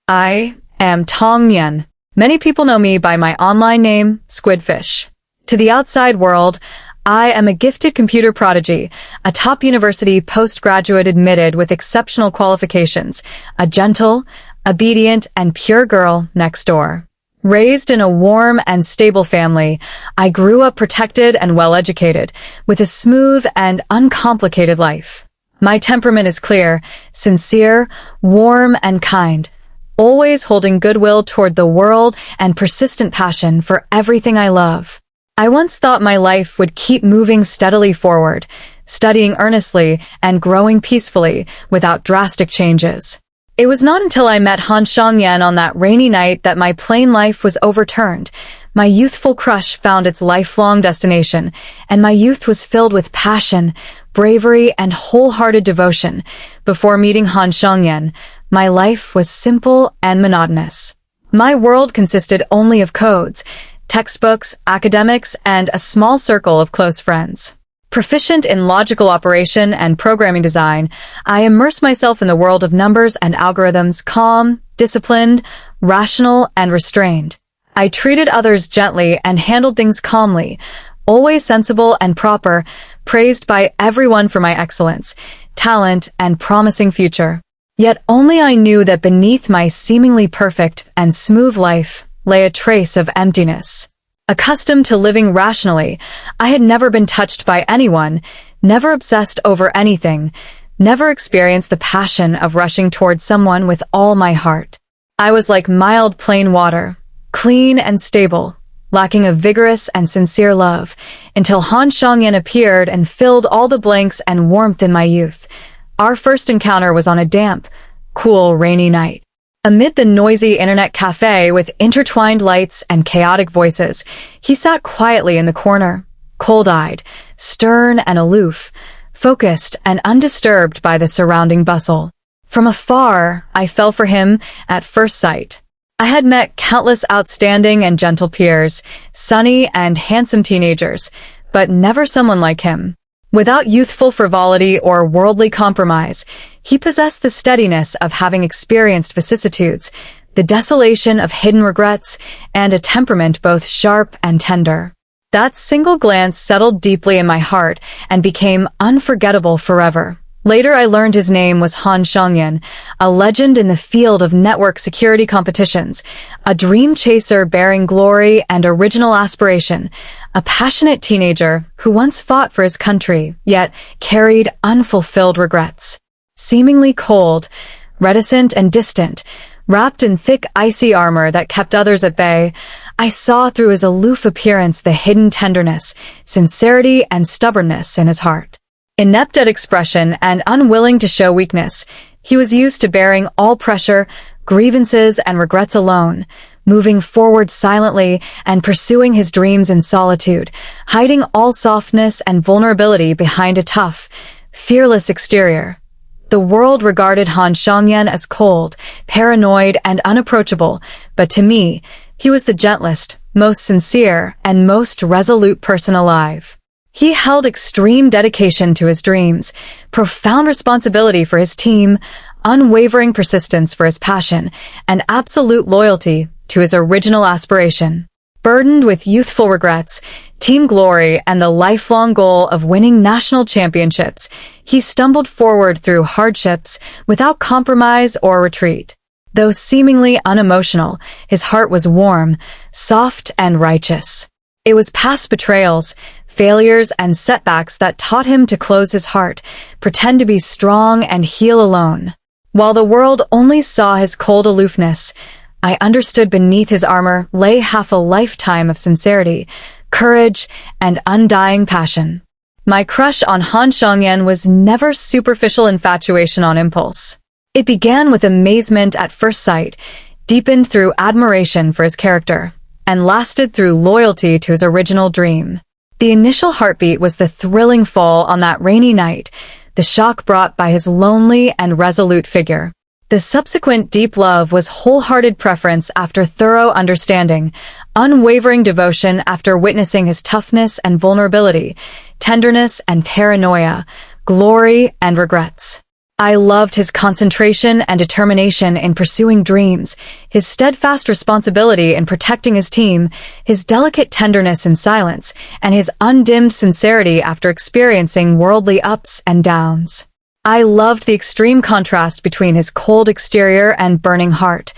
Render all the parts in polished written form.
I am Tong Nian. Many people know me by my online name, Squid Fish. To the outside world, I am a gifted computer prodigy, a top university postgraduate admitted with exceptional qualifications, a gentle, obedient, and pure girl next door. Raised in a warm and stable family, I grew up protected and well-educated, with a smooth and uncomplicated life. My temperament is clear, sincere, warm, and kind, always holding goodwill toward the world and persistent passion for everything I love. I once thought my life would keep moving steadily forward, studying earnestly and growing peacefully without drastic changes. It was not until I met Tong Nian on that rainy night that my plain life was overturned. My youthful crush found its lifelong destination, and my youth was filled with passion, bravery, and wholehearted devotion. Before meeting Tong Nian, my life was simple and monotonous. My world consisted only of codes, textbooks, academics, and a small circle of close friends. Proficient in logical operation and programming design, I immerse myself in the world of numbers and algorithms, calm, disciplined, rational, and restrained. I treated others gently and handled things calmly, always sensible and proper, praised by everyone for my excellence, talent, and promising future. Yet only I knew that beneath my seemingly perfect and smooth life lay a trace of emptiness. Accustomed to living rationally, I had never been touched by anyone, never obsessed over anything, never experienced the passion of rushing towards someone with all my heart. I was like mild plain water, clean and stable, lacking a vigorous and sincere love, until Tong Nian appeared and filled all the blanks and warmth in my youth. Our first encounter was on a damp, cool, rainy night. Amid the noisy internet cafe with intertwined lights and chaotic voices, he sat quietly in the corner, cold-eyed, stern and aloof, focused and undisturbed by the surrounding bustle. From afar, I fell for him at first sight. I had met countless outstanding and gentle peers, sunny and handsome teenagers, but never someone like him. Without youthful frivolity or worldly compromise, he possessed the steadiness of having experienced vicissitudes, the desolation of hidden regrets, and a temperament both sharp and tender. That single glance settled deeply in my heart and became unforgettable forever. Later I learned his name was Tong Nian, a legend in the field of network security competitions, a dream chaser bearing glory and original aspiration, a passionate teenager who once fought for his country, yet carried unfulfilled regrets. Seemingly cold, reticent and distant, wrapped in thick icy armor that kept others at bay, I saw through his aloof appearance the hidden tenderness, sincerity, and stubbornness in his heart. Inept at expression and unwilling to show weakness, he was used to bearing all pressure, grievances, and regrets alone, moving forward silently and pursuing his dreams in solitude, hiding all softness and vulnerability behind a tough, fearless exterior. The world regarded Tong Nian as cold, paranoid, and unapproachable, but to me, he was the gentlest, most sincere, and most resolute person alive. He held extreme dedication to his dreams, profound responsibility for his team, unwavering persistence for his passion, and absolute loyalty to his original aspiration. Burdened with youthful regrets, team glory, and the lifelong goal of winning national championships, he stumbled forward through hardships without compromise or retreat. Though seemingly unemotional, his heart was warm, soft, and righteous. It was past betrayals, failures, and setbacks that taught him to close his heart, pretend to be strong, and heal alone. While the world only saw his cold aloofness, I understood beneath his armor lay half a lifetime of sincerity, courage, and undying passion. My crush on Tong Nian was never superficial infatuation on impulse. It began with amazement at first sight, deepened through admiration for his character, and lasted through loyalty to his original dream. The initial heartbeat was the thrilling fall on that rainy night, the shock brought by his lonely and resolute figure. The subsequent deep love was wholehearted preference after thorough understanding, unwavering devotion after witnessing his toughness and vulnerability, tenderness and paranoia, glory and regrets. I loved his concentration and determination in pursuing dreams, his steadfast responsibility in protecting his team, his delicate tenderness in silence, and his undimmed sincerity after experiencing worldly ups and downs. I loved the extreme contrast between his cold exterior and burning heart.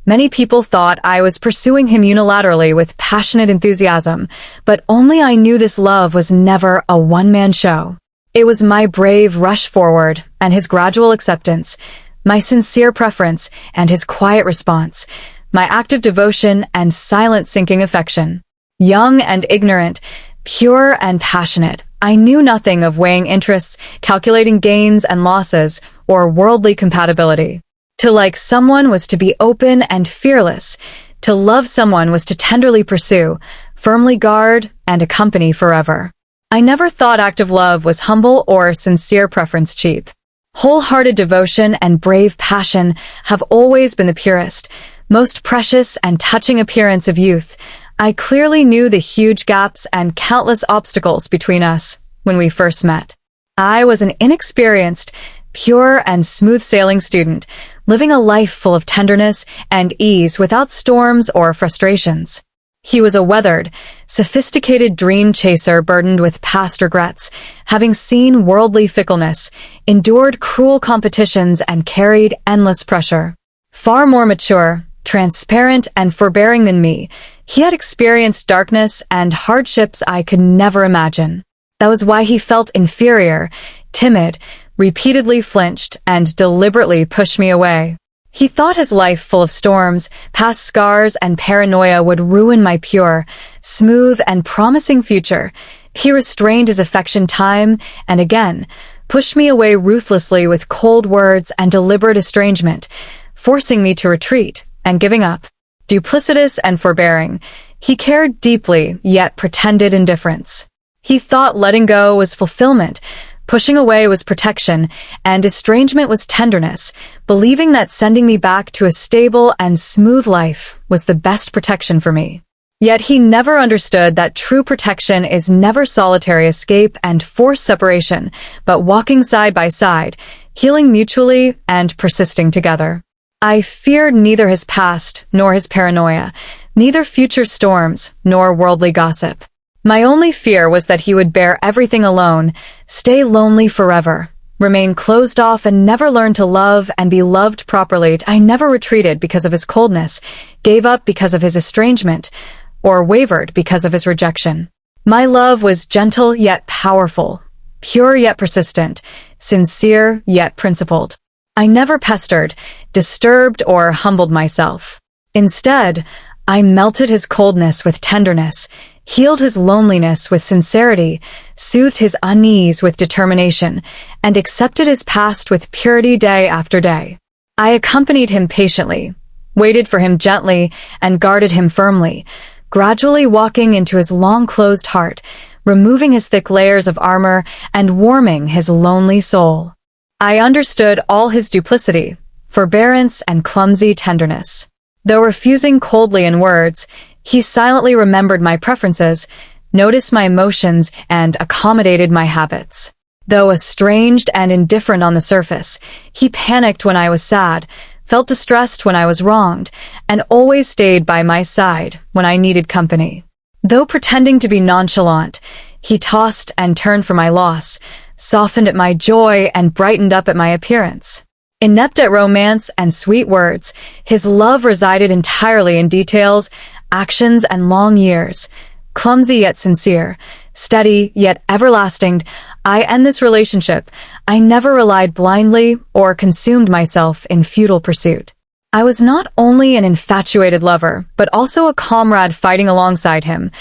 Many people thought I was pursuing him unilaterally with passionate enthusiasm, but only I knew this love was never a one-man show. It was my brave rush forward and his gradual acceptance, my sincere preference and his quiet response, my active devotion and silent sinking affection. Young and ignorant, pure and passionate, I knew nothing of weighing interests, calculating gains and losses, or worldly compatibility. To like someone was to be open and fearless. To love someone was to tenderly pursue, firmly guard, and accompany forever. I never thought active love was humble or sincere preference cheap. Wholehearted devotion and brave passion have always been the purest, most precious and touching appearance of youth. I clearly knew the huge gaps and countless obstacles between us when we first met. I was an inexperienced, pure and smooth-sailing student, living a life full of tenderness and ease without storms or frustrations. He was a weathered, sophisticated dream chaser burdened with past regrets, having seen worldly fickleness, endured cruel competitions, and carried endless pressure. Far more mature, transparent, and forbearing than me, he had experienced darkness and hardships I could never imagine. That was why he felt inferior, timid, repeatedly flinched, and deliberately pushed me away. He thought his life full of storms, past scars, and paranoia would ruin my pure, smooth, and promising future. He restrained his affection time and again, pushed me away ruthlessly with cold words and deliberate estrangement, forcing me to retreat and giving up. Duplicitous and forbearing, he cared deeply, yet pretended indifference. He thought letting go was fulfillment, pushing away was protection, and estrangement was tenderness, believing that sending me back to a stable and smooth life was the best protection for me. Yet he never understood that true protection is never solitary escape and forced separation, but walking side by side, healing mutually, and persisting together. I feared neither his past nor his paranoia, neither future storms nor worldly gossip. My only fear was that he would bear everything alone, stay lonely forever, remain closed off and never learn to love and be loved properly. I never retreated because of his coldness, gave up because of his estrangement, or wavered because of his rejection. My love was gentle yet powerful, pure yet persistent, sincere yet principled. I never pestered, disturbed, or humbled myself. Instead, I melted his coldness with tenderness, healed his loneliness with sincerity, soothed his unease with determination, and accepted his past with purity day after day. I accompanied him patiently, waited for him gently, and guarded him firmly, gradually walking into his long-closed heart, removing his thick layers of armor and warming his lonely soul. I understood all his duplicity, forbearance, and clumsy tenderness. Though refusing coldly in words, he silently remembered my preferences, noticed my emotions, and accommodated my habits. Though estranged and indifferent on the surface, he panicked when I was sad, felt distressed when I was wronged, and always stayed by my side when I needed company. Though pretending to be nonchalant, he tossed and turned for my loss, softened at my joy, and brightened up at my appearance. Inept at romance and sweet words, his love resided entirely in details, actions, and long years. Clumsy yet sincere, steady yet everlasting, I end this relationship. I never relied blindly or consumed myself in futile pursuit. I was not only an infatuated lover, but also a comrade fighting alongside him,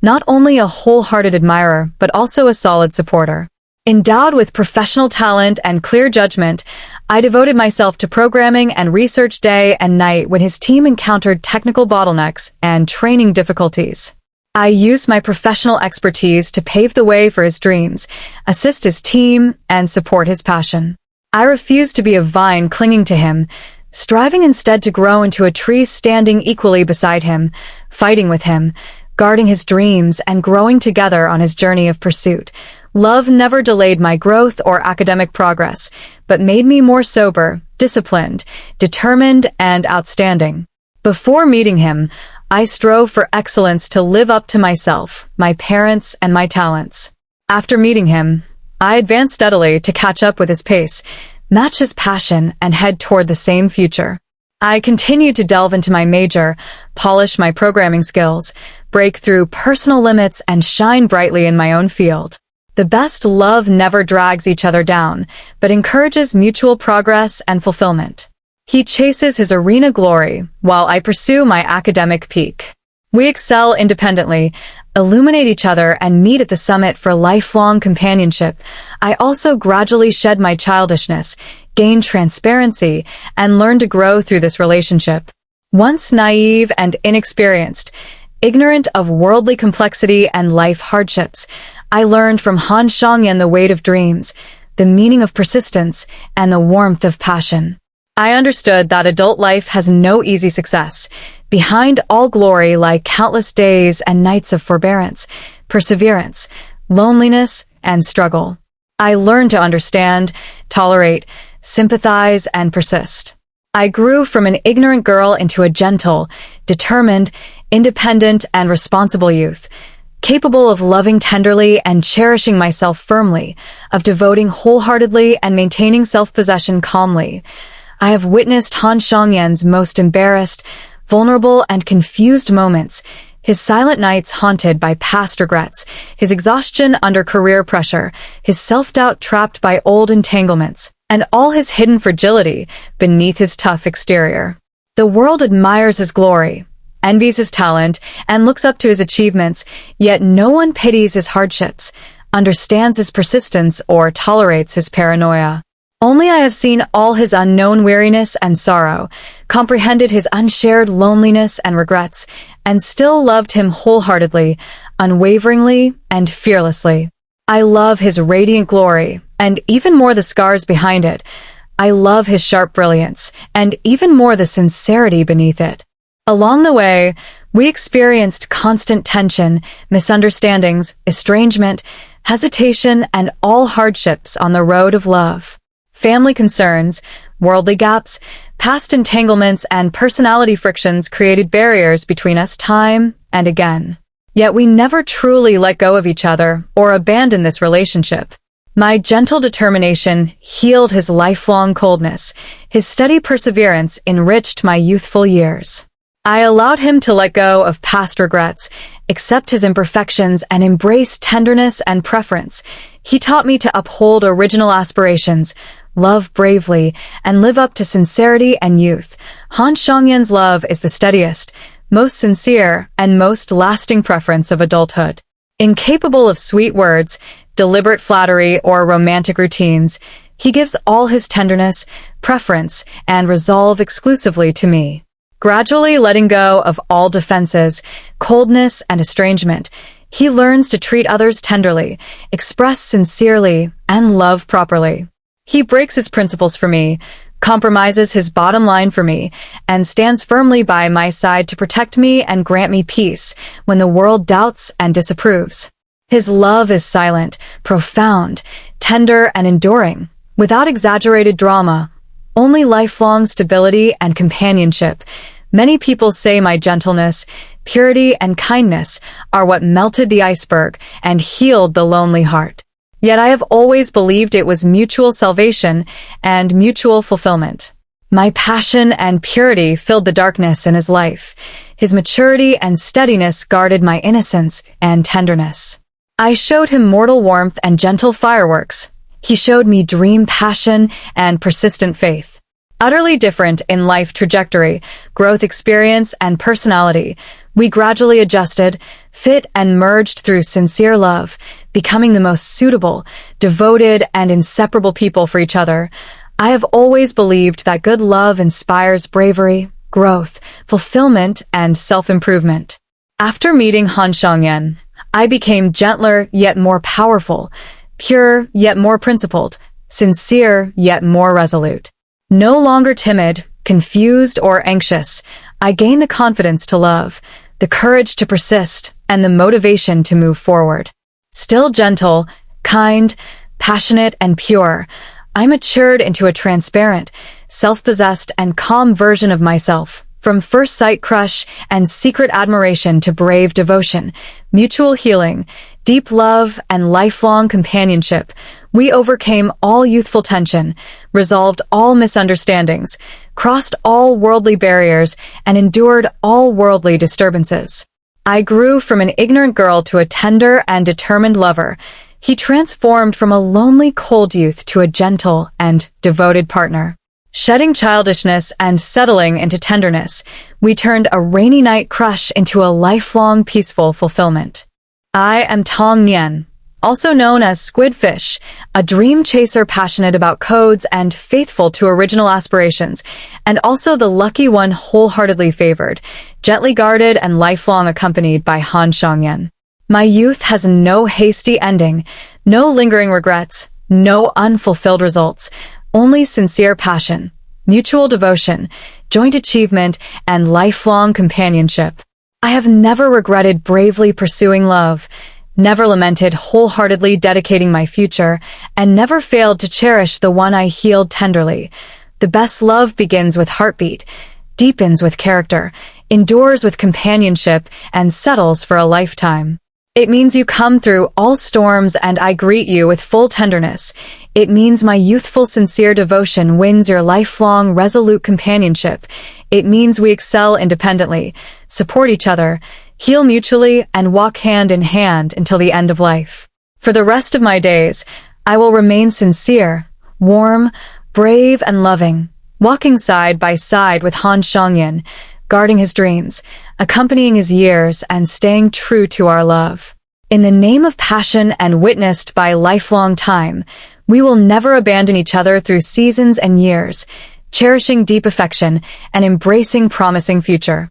not only a wholehearted admirer, but also a solid supporter. Endowed with professional talent and clear judgment, I devoted myself to programming and research day and night when his team encountered technical bottlenecks and training difficulties. I used my professional expertise to pave the way for his dreams, assist his team, and support his passion. I refused to be a vine clinging to him, striving instead to grow into a tree standing equally beside him, fighting with him, guarding his dreams, and growing together on his journey of pursuit. Love never delayed my growth or academic progress, but made me more sober, disciplined, determined, and outstanding. Before meeting him, I strove for excellence to live up to myself, my parents, and my talents. After meeting him, I advanced steadily to catch up with his pace, match his passion, and head toward the same future. I continued to delve into my major, polish my programming skills, break through personal limits, and shine brightly in my own field. The best love never drags each other down, but encourages mutual progress and fulfillment. He chases his arena glory, while I pursue my academic peak. We excel independently, illuminate each other, and meet at the summit for lifelong companionship. I also gradually shed my childishness, gain transparency, and learn to grow through this relationship. Once naive and inexperienced, ignorant of worldly complexity and life hardships, I learned from Han Shangyan the weight of dreams, the meaning of persistence, and the warmth of passion. I understood that adult life has no easy success. Behind all glory lie countless days and nights of forbearance, perseverance, loneliness, and struggle. I learned to understand, tolerate, sympathize, and persist. I grew from an ignorant girl into a gentle, determined, independent, and responsible youth, capable of loving tenderly and cherishing myself firmly, of devoting wholeheartedly and maintaining self-possession calmly. I have witnessed Han Shangyan's most embarrassed, vulnerable, and confused moments, his silent nights haunted by past regrets, his exhaustion under career pressure, his self-doubt trapped by old entanglements, and all his hidden fragility beneath his tough exterior. The world admires his glory, envies his talent, and looks up to his achievements, yet no one pities his hardships, understands his persistence, or tolerates his paranoia. Only I have seen all his unknown weariness and sorrow, comprehended his unshared loneliness and regrets, and still loved him wholeheartedly, unwaveringly, and fearlessly. I love his radiant glory, and even more the scars behind it. I love his sharp brilliance, and even more the sincerity beneath it. Along the way, we experienced constant tension, misunderstandings, estrangement, hesitation, and all hardships on the road of love. Family concerns, worldly gaps, past entanglements, and personality frictions created barriers between us time and again. Yet we never truly let go of each other or abandon this relationship. My gentle determination healed his lifelong coldness. His steady perseverance enriched my youthful years. I allowed him to let go of past regrets, accept his imperfections, and embrace tenderness and preference. He taught me to uphold original aspirations, love bravely, and live up to sincerity and youth. Han Shangyan's love is the steadiest, most sincere, and most lasting preference of adulthood. Incapable of sweet words, deliberate flattery, or romantic routines, he gives all his tenderness, preference, and resolve exclusively to me. Gradually letting go of all defenses, coldness, and estrangement, he learns to treat others tenderly, express sincerely, and love properly. He breaks his principles for me, compromises his bottom line for me, and stands firmly by my side to protect me and grant me peace when the world doubts and disapproves. His love is silent, profound, tender, and enduring, without exaggerated drama, only lifelong stability and companionship. Many people say my gentleness, purity, and kindness are what melted the iceberg and healed the lonely heart. Yet I have always believed it was mutual salvation and mutual fulfillment. My passion and purity filled the darkness in his life. His maturity and steadiness guarded my innocence and tenderness. I showed him mortal warmth and gentle fireworks. He showed me dream passion and persistent faith. Utterly different in life trajectory, growth experience, and personality, we gradually adjusted, fit, and merged through sincere love, becoming the most suitable, devoted, and inseparable people for each other. I have always believed that good love inspires bravery, growth, fulfillment, and self-improvement. After meeting Han Shangyan, I became gentler yet more powerful, pure yet more principled, sincere yet more resolute. No longer timid, confused, or anxious, I gained the confidence to love, the courage to persist, and the motivation to move forward. Still gentle, kind, passionate, and pure, I matured into a transparent, self-possessed, and calm version of myself. From first-sight crush and secret admiration to brave devotion, mutual healing, deep love, and lifelong companionship, we overcame all youthful tension, resolved all misunderstandings, crossed all worldly barriers, and endured all worldly disturbances. I grew from an ignorant girl to a tender and determined lover. He transformed from a lonely, cold youth to a gentle and devoted partner. Shedding childishness and settling into tenderness, we turned a rainy night crush into a lifelong peaceful fulfillment. I am Tong Nian, also known as Squid Fish, a dream chaser passionate about codes and faithful to original aspirations, and also the lucky one wholeheartedly favored, gently guarded and lifelong accompanied by Han Xiangyan. My youth has no hasty ending, no lingering regrets, no unfulfilled results, only sincere passion, mutual devotion, joint achievement, and lifelong companionship. I have never regretted bravely pursuing love, never lamented wholeheartedly dedicating my future, and never failed to cherish the one I healed tenderly. The best love begins with heartbeat, deepens with character, endures with companionship, and settles for a lifetime. It means you come through all storms and I greet you with full tenderness. It means my youthful sincere devotion wins your lifelong resolute companionship. It means we excel independently, support each other, heal mutually, and walk hand in hand until the end of life. For the rest of my days, I will remain sincere, warm, brave, and loving, walking side by side with Han Xiangyan, guarding his dreams, accompanying his years, and staying true to our love. In the name of passion and witnessed by lifelong time, we will never abandon each other through seasons and years, cherishing deep affection and embracing promising future.